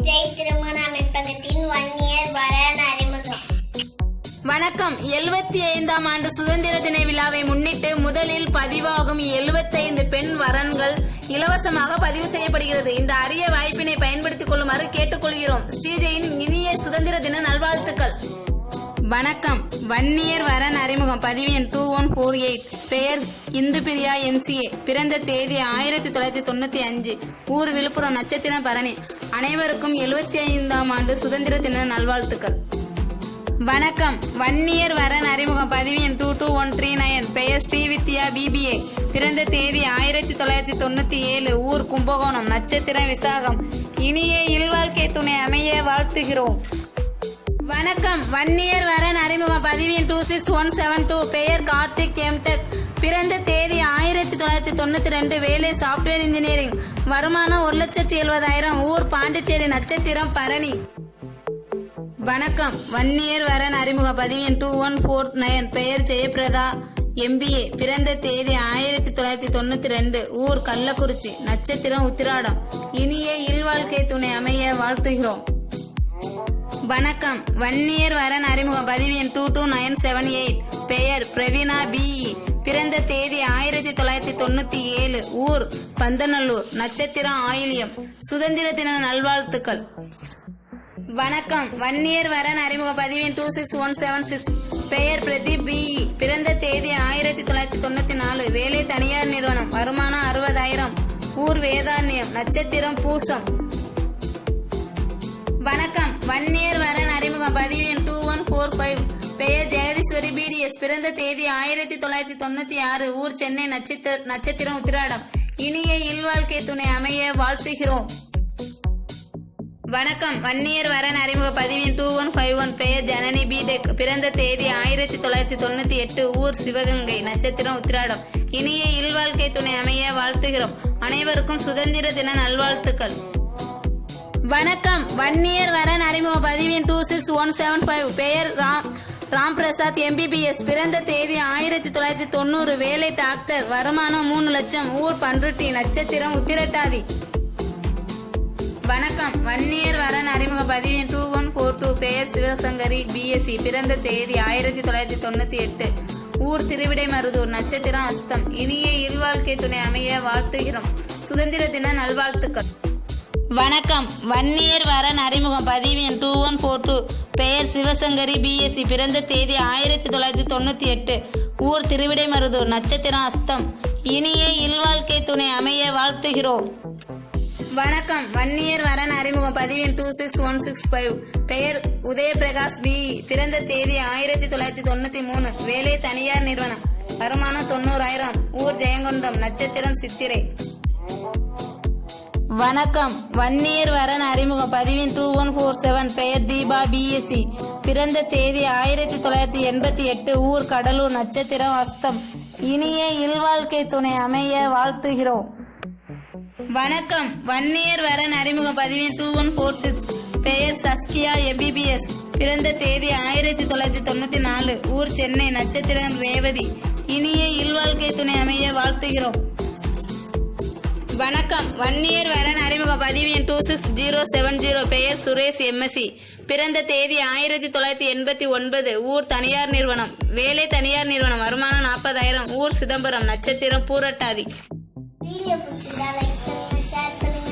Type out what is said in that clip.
ஜெய் திருமண அமைப்பகத்தின் 1 இயர் வரன் அறிமுகம். வணக்கம். 75ஆம் ஆண்டு சுதந்திர தின விழாவை முன்னிட்டு முதலில் பதிவாகும் 75 பெண் வரன்கள் இலவசமாக பதிவு செய்யப்படுகிறது. இந்த அரிய வாய்ப்பினை பயன்படுத்திக் கொள்ளுமாறு கேட்டுக்கொள்கிறோம். ஸ்ரீஜெயின் இனிய சுதந்திர தின நல்வாழ்த்துக்கள். வணக்கம். 1 இயர் வரன் அறிமுகம். பதிவு எண் 2148. பெயர் இந்துபிரியா MCA. பிறந்த தேதி 1995. ஊர் விழுப்புரம். நட்சத்திரம் பரணி. அனைவருக்கும் 75ஆம் ஆண்டு சுதந்திர தின நல்வாழ்த்துக்கள். வணக்கம். 1 இயர் வரன் அறிமுகம். பதிவு எண் 22139. பெயர் ஸ்ரீவித்யா BBA. பிறந்த தேதி 1997. ஊர் கும்பகோணம். நட்சத்திரம் விசாகம். இனிய இல்வாழ்க்கை துணை அமைய வாழ்த்துகிறோம். வணக்கம். 1 இயர் வரன் அறிமுகம். பதிவு எண் 26172. பெயர் கார்த்திக் MTech. பிறந்த தேதி 1992. வேலை சாப்ட்வேர் இன்ஜினியரிங். வருமானம் 1,70,000. ஊர் பாண்டிச்சேரி. நட்சத்திரம் பரணி. வணக்கம். 1 இயர் வரன் அறிமுகம். பதிவு எண் 2149. பெயர் ஜெயபிரதா MBA. பிறந்த தேதி 1992. ஊர் கள்ளக்குறிச்சி. நட்சத்திரம் உத்திராடம். இனிய இல்வாழ்க்கை துணை அமைய வாழ்த்துகிறோம். வணக்கம். 1 இயர் வரன் அறிமுகம். பதிவு எண் 22978. பெயர் பிரவீனா BE. பிறந்த தேதி 1997. ஊர் பந்தநல்லூர். நட்சத்திரம் ஆயிலியம். சுதந்திர தின நல்வாழ்த்துக்கள். வணக்கம். 1 இயர் வரன் அறிமுகம். பதிவு எண் 26176. பெயர் பிரதீப் BE. பிறந்த தேதி 1994. வேலை தனியார் நிறுவனம். வருமானம் 60,000. ஊர் வேதாரண்யம். நட்சத்திரம் பூசம். வணக்கம். 1 இயர் வரன் அறிமுகம். பதிவு எண் 2145. பெயர் ஜெகதீஸ்வரி BDS. பிறந்த தேதி 1996. ஊர் சென்னை. நட்சத்திரம் உத்திராடம். இனிய இல்வாழ்க்கை துணை அமைய வாழ்த்துகிறோம். வணக்கம். 1 இயர் வரன் அறிமுகம். பதிவு எண் 2151. பெயர் ஜனனி BTech. பிறந்த தேதி 1998. ஊர் சிவகங்கை. நட்சத்திரம் உத்திராடம். இனிய இல்வாழ்க்கை துணை அமைய வாழ்த்துகிறோம். அனைவருக்கும் சுதந்திர தின நல்வாழ்த்துக்கள். வணக்கம். 1 இயர் வரன் அறிமுகம். பதிவு எண் 26175. பெயர் ராம் பிரசாத் MBBS. பிறந்த தேதி 1990. வேலை டாக்டர். வருமானம் 3 லட்சம். ஊர் பன்ருட்டி. நட்சத்திரம் உத்திரட்டாதி. வணக்கம். 1 இயர் வரன் அறிமுகம். பதிவு எண் 2142. பெயர் சிவசங்கரி BSc. பிறந்த தேதி 1998. ஊர் திருவிடைமருதூர். நட்சத்திரம் அஸ்தம். இனிய இல்வாழ்க்கை துணை அமைய வாழ்த்துகிறோம். சுதந்திர தின நல்வாழ்த்துக்கள். வணக்கம். 1 இயர் வரன் அறிமுகம். பதிவு எண் 2142. பெயர் சிவசங்கரி BSc. பிறந்த தேதி 1998. ஊர் திருவிடைமருதூர். நட்சத்திரம் அஸ்தம். இனிய இல்வாழ்க்கை துணை அமைய வாழ்த்துகிறோம். வணக்கம். 1 இயர் வரன் அறிமுகம். பதிவு எண் 26165. பெயர் உதயபிரகாஷ் BE. பிறந்த தேதி 1993. வேலை தனியார் நிறுவனம். வருமானம் 90,000. ஊர் ஜெயங்கொண்டம். நட்சத்திரம் சித்திரை. வணக்கம். 1 இயர் வரன் அறிமுகம். பதிவு எண் 2147. பெயர் தீபா BSc. பிறந்த தேதி 1988. ஊர் கடலூர். நட்சத்திரம் அஸ்தம். இனிய இல்வாழ்க்கை துணை அமைய வாழ்த்துகிறோம். வணக்கம். 1 இயர் வரன் அறிமுகம். பதிவு எண் 2146. பெயர் சஸ்கியா MBBS. பிறந்த தேதி 1994. ஊர் சென்னை. நட்சத்திரம் ரேவதி. இனிய இல்வாழ்க்கை துணை அமைய வாழ்த்துகிறோம். வணக்கம். 1 இயர் வரன் அறிமுகம். பதிவு எண் 26070. பெயர் சுரேஷ் MSc. பிறந்த தேதி 1989. ஊர் தனியார் நிறுவனம். வேலை தனியார் நிறுவனம். வருமானம் 40,000. ஊர் சிதம்பரம். நட்சத்திரம் பூரட்டாதி. வீடியோ பிடிச்சிருந்தா லைக் பண்ணுங்க, ஷேர் பண்ணுங்க.